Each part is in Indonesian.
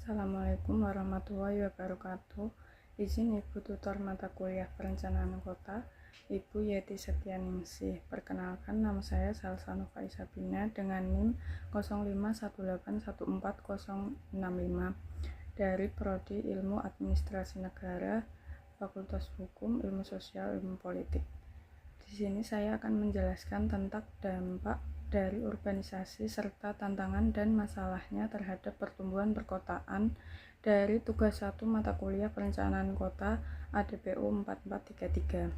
Assalamualaikum warahmatullahi wabarakatuh. Izin Ibu tutor mata kuliah Perencanaan Kota, Ibu Yeti Setianingsih. Perkenalkan, nama saya Salsa Nova Isabina dengan NIM 0518141065 dari Prodi Ilmu Administrasi Negara, Fakultas Hukum, Ilmu Sosial, Ilmu Politik. Di sini saya akan menjelaskan tentang dampak dari urbanisasi serta tantangan dan masalahnya terhadap pertumbuhan perkotaan dari tugas 1 mata kuliah Perencanaan Kota ADPU 4433.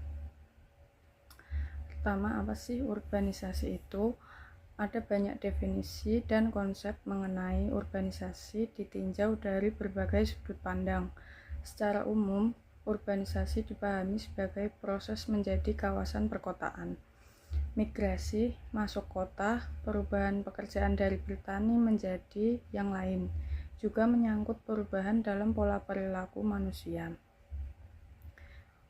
Pertama, apa sih urbanisasi itu? Ada banyak definisi dan konsep mengenai urbanisasi ditinjau dari berbagai sudut pandang. Secara umum, urbanisasi dipahami sebagai proses menjadi kawasan perkotaan. Migrasi, masuk kota, perubahan pekerjaan dari bertani menjadi yang lain, juga menyangkut perubahan dalam pola perilaku manusia.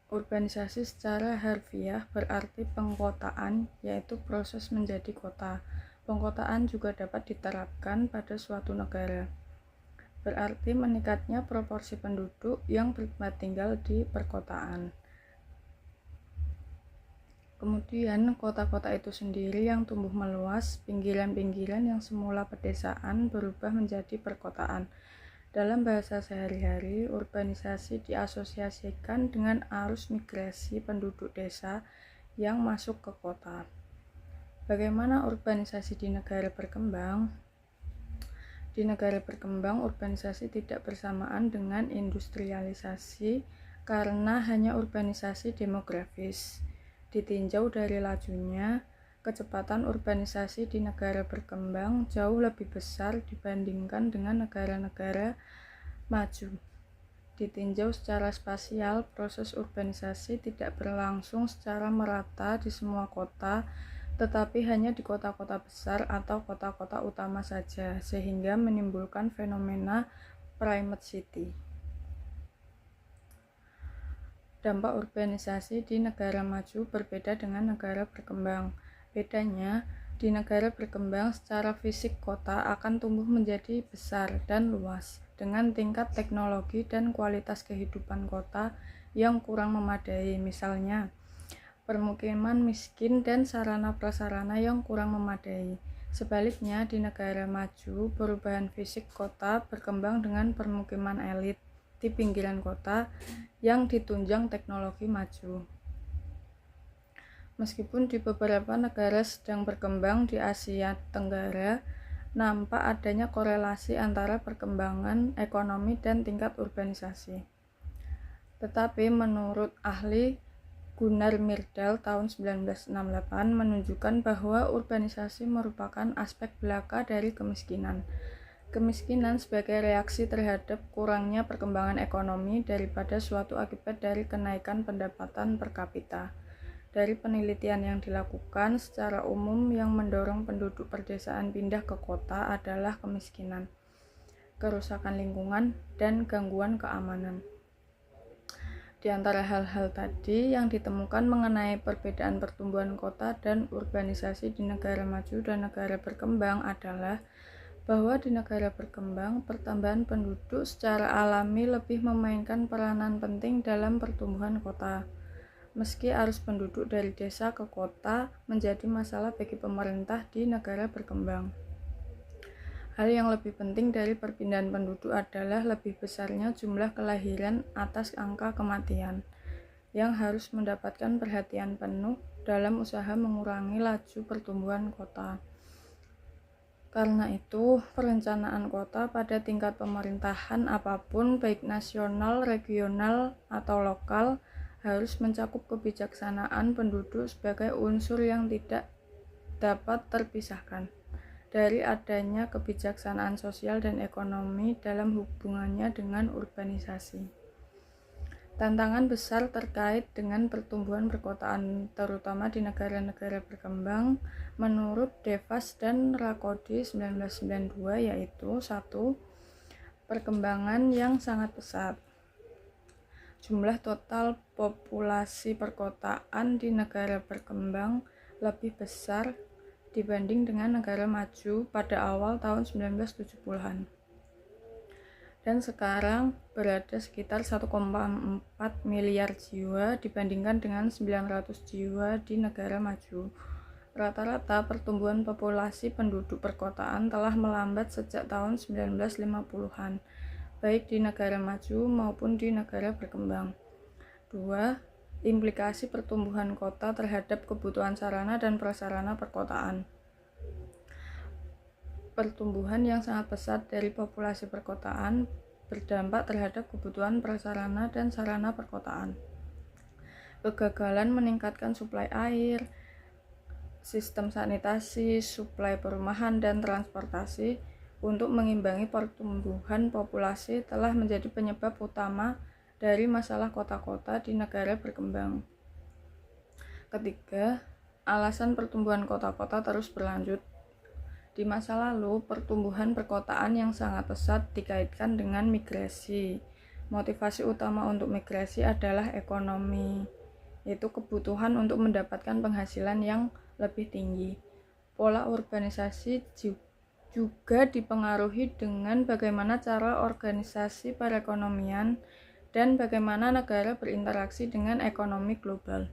Urbanisasi secara harfiah berarti pengkotaan, yaitu proses menjadi kota. Pengkotaan juga dapat diterapkan pada suatu negara. Berarti meningkatnya proporsi penduduk yang bertempat tinggal di perkotaan. Kemudian kota-kota itu sendiri yang tumbuh meluas, pinggiran-pinggiran yang semula pedesaan berubah menjadi perkotaan. Dalam bahasa sehari-hari, urbanisasi diasosiasikan dengan arus migrasi penduduk desa yang masuk ke kota. Bagaimana urbanisasi di negara berkembang? Di negara berkembang, urbanisasi tidak bersamaan dengan industrialisasi karena hanya urbanisasi demografis. Ditinjau dari lajunya, kecepatan urbanisasi di negara berkembang jauh lebih besar dibandingkan dengan negara-negara maju. Ditinjau secara spasial, proses urbanisasi tidak berlangsung secara merata di semua kota, tetapi hanya di kota-kota besar atau kota-kota utama saja, sehingga menimbulkan fenomena primate city. Dampak urbanisasi di negara maju berbeda dengan negara berkembang. Bedanya, di negara berkembang secara fisik kota akan tumbuh menjadi besar dan luas, dengan tingkat teknologi dan kualitas kehidupan kota yang kurang memadai, misalnya permukiman miskin dan sarana prasarana yang kurang memadai. Sebaliknya, di negara maju, perubahan fisik kota berkembang dengan permukiman elit di pinggiran kota yang ditunjang teknologi maju. Meskipun di beberapa negara sedang berkembang di Asia Tenggara, nampak adanya korelasi antara perkembangan ekonomi dan tingkat urbanisasi. Tetapi menurut ahli Gunnar Myrdal tahun 1968 menunjukkan bahwa urbanisasi merupakan aspek belaka dari kemiskinan. Kemiskinan sebagai reaksi terhadap kurangnya perkembangan ekonomi daripada suatu akibat dari kenaikan pendapatan per kapita. Dari penelitian yang dilakukan secara umum, yang mendorong penduduk perdesaan pindah ke kota adalah kemiskinan, kerusakan lingkungan, dan gangguan keamanan. Di antara hal-hal tadi yang ditemukan mengenai perbedaan pertumbuhan kota dan urbanisasi di negara maju dan negara berkembang adalah bahwa di negara berkembang, pertambahan penduduk secara alami lebih memainkan peranan penting dalam pertumbuhan kota. Meski arus penduduk dari desa ke kota menjadi masalah bagi pemerintah di negara berkembang. Hal yang lebih penting dari perpindahan penduduk adalah lebih besarnya jumlah kelahiran atas angka kematian, yang harus mendapatkan perhatian penuh dalam usaha mengurangi laju pertumbuhan kota. Karena itu, perencanaan kota pada tingkat pemerintahan apapun, baik nasional, regional, atau lokal, harus mencakup kebijaksanaan penduduk sebagai unsur yang tidak dapat terpisahkan dari adanya kebijaksanaan sosial dan ekonomi dalam hubungannya dengan urbanisasi. Tantangan besar terkait dengan pertumbuhan perkotaan, terutama di negara-negara berkembang, menurut Devas dan Rakodi 1992, yaitu 1. Perkembangan yang sangat pesat. Jumlah total populasi perkotaan di negara berkembang lebih besar dibanding dengan negara maju pada awal tahun 1970-an. dan sekarang berada sekitar 1,4 miliar jiwa dibandingkan dengan 900 jiwa di negara maju. Rata-rata pertumbuhan populasi penduduk perkotaan telah melambat sejak tahun 1950-an, baik di negara maju maupun di negara berkembang. 2. Implikasi pertumbuhan kota terhadap kebutuhan sarana dan prasarana perkotaan. Pertumbuhan yang sangat pesat dari populasi perkotaan berdampak terhadap kebutuhan prasarana dan sarana perkotaan. Kegagalan meningkatkan suplai air, sistem sanitasi, suplai perumahan, dan transportasi untuk mengimbangi pertumbuhan populasi telah menjadi penyebab utama dari masalah kota-kota di negara berkembang. Ketiga, alasan pertumbuhan kota-kota terus berlanjut. Di masa lalu, pertumbuhan perkotaan yang sangat pesat dikaitkan dengan migrasi. Motivasi utama untuk migrasi adalah ekonomi, yaitu kebutuhan untuk mendapatkan penghasilan yang lebih tinggi. Pola urbanisasi juga dipengaruhi dengan bagaimana cara organisasi perekonomian dan bagaimana negara berinteraksi dengan ekonomi global.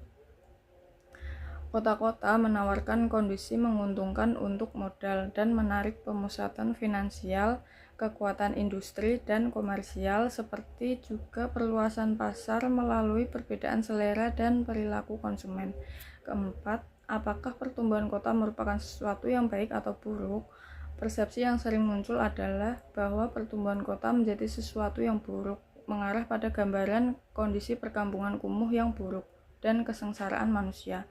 Kota-kota menawarkan kondisi menguntungkan untuk modal dan menarik pemusatan finansial, kekuatan industri dan komersial, seperti juga perluasan pasar melalui perbedaan selera dan perilaku konsumen. Keempat, apakah pertumbuhan kota merupakan sesuatu yang baik atau buruk? Persepsi yang sering muncul adalah bahwa pertumbuhan kota menjadi sesuatu yang buruk, mengarah pada gambaran kondisi perkampungan kumuh yang buruk dan kesengsaraan manusia.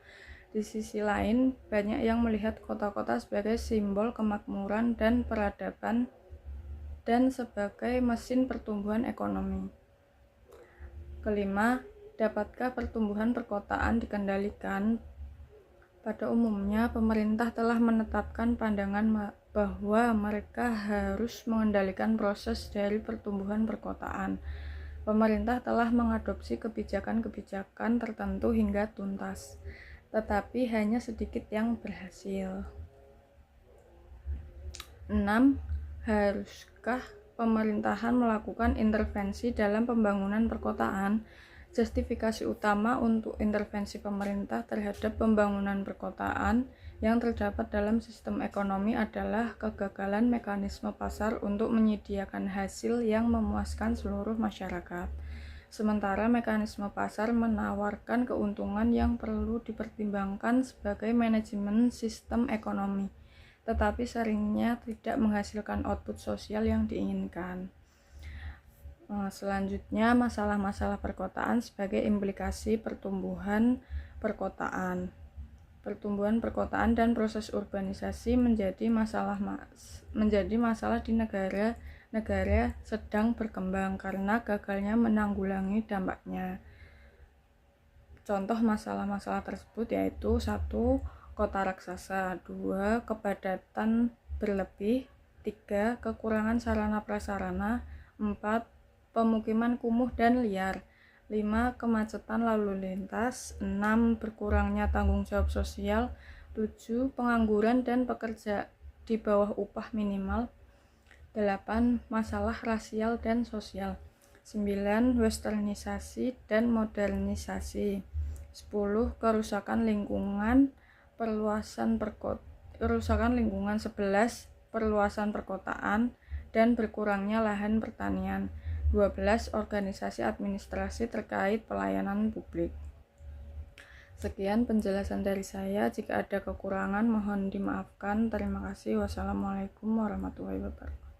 Di sisi lain, banyak yang melihat kota-kota sebagai simbol kemakmuran dan peradaban dan sebagai mesin pertumbuhan ekonomi. Kelima, dapatkah pertumbuhan perkotaan dikendalikan? Pada umumnya, pemerintah telah menetapkan pandangan bahwa mereka harus mengendalikan proses dari pertumbuhan perkotaan. Pemerintah telah mengadopsi kebijakan-kebijakan tertentu hingga tuntas, tetapi hanya sedikit yang berhasil. 6. Haruskah pemerintahan melakukan intervensi dalam pembangunan perkotaan? Justifikasi utama untuk intervensi pemerintah terhadap pembangunan perkotaan yang terdapat dalam sistem ekonomi adalah kegagalan mekanisme pasar untuk menyediakan hasil yang memuaskan seluruh masyarakat. Sementara mekanisme pasar menawarkan keuntungan yang perlu dipertimbangkan sebagai manajemen sistem ekonomi, tetapi seringnya tidak menghasilkan output sosial yang diinginkan. Selanjutnya, masalah-masalah perkotaan sebagai implikasi pertumbuhan perkotaan. Pertumbuhan perkotaan dan proses urbanisasi menjadi masalah di negara sedang berkembang karena gagalnya menanggulangi dampaknya. Contoh masalah-masalah tersebut yaitu 1. Kota raksasa, 2. Kepadatan berlebih, 3. Kekurangan sarana prasarana, 4. Pemukiman kumuh dan liar, 5. Kemacetan lalu lintas, 6. Berkurangnya tanggung jawab sosial, 7. Pengangguran dan pekerja di bawah upah minimal, 8. Masalah rasial dan sosial, 9. Westernisasi dan modernisasi, 10. Kerusakan lingkungan, 11. Perluasan perkotaan dan berkurangnya lahan pertanian, 12. Organisasi administrasi terkait pelayanan publik. Sekian penjelasan dari saya. Jika ada kekurangan mohon dimaafkan. Terima kasih. Wassalamualaikum warahmatullahi wabarakatuh.